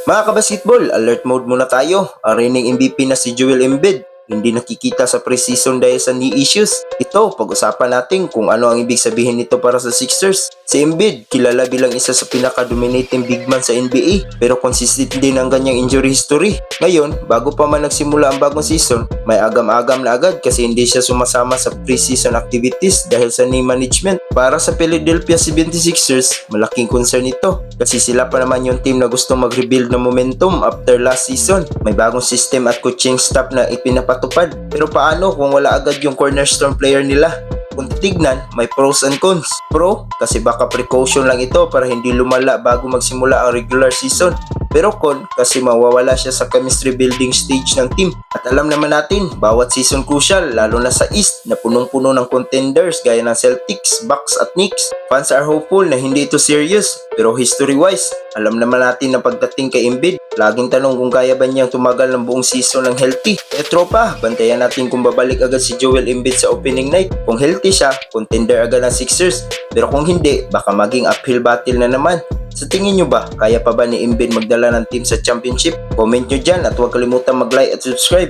Mga kabasketball, alert mode muna tayo. Ang reigning MVP na si Joel Embiid hindi nakikita sa preseason dahil sa knee issues. Ito, pag-usapan natin kung ano ang ibig sabihin nito para sa Sixers. Si Embiid, kilala bilang isa sa pinaka-dominating big man sa NBA, pero consistent din ang kanyang injury history. Ngayon, bago pa man nagsimula ang bagong season, may agam-agam na agad kasi hindi siya sumasama sa preseason activities dahil sa knee management. Para sa Philadelphia 76ers, malaking concern ito kasi sila pa naman yung team na gustong mag-rebuild ng momentum after last season. May bagong system at coaching staff na ipinapatupad. Pero paano kung wala agad yung cornerstone player nila? Kung titignan, may pros and cons. Pro, kasi baka precaution lang ito para hindi lumala bago magsimula ang regular season. Pero con, kasi mawawala siya sa chemistry building stage ng team. At alam naman natin, bawat season crucial, lalo na sa East, na punong-puno ng contenders gaya ng Celtics, Bucks at Knicks. Fans are hopeful na hindi ito serious, pero history-wise, alam naman natin na pagdating kay Embiid, laging tanong kung kaya ba niyang tumagal ng buong season ng healthy. Tropa, bantayan natin kung babalik agad si Joel Embiid sa opening night. Kung healthy siya, contender agad ang Sixers. Pero kung hindi, baka maging uphill battle na naman. Sa tingin nyo ba, kaya pa ba ni Embiid magdala ng team sa championship? Comment nyo dyan at huwag kalimutan mag-like at subscribe.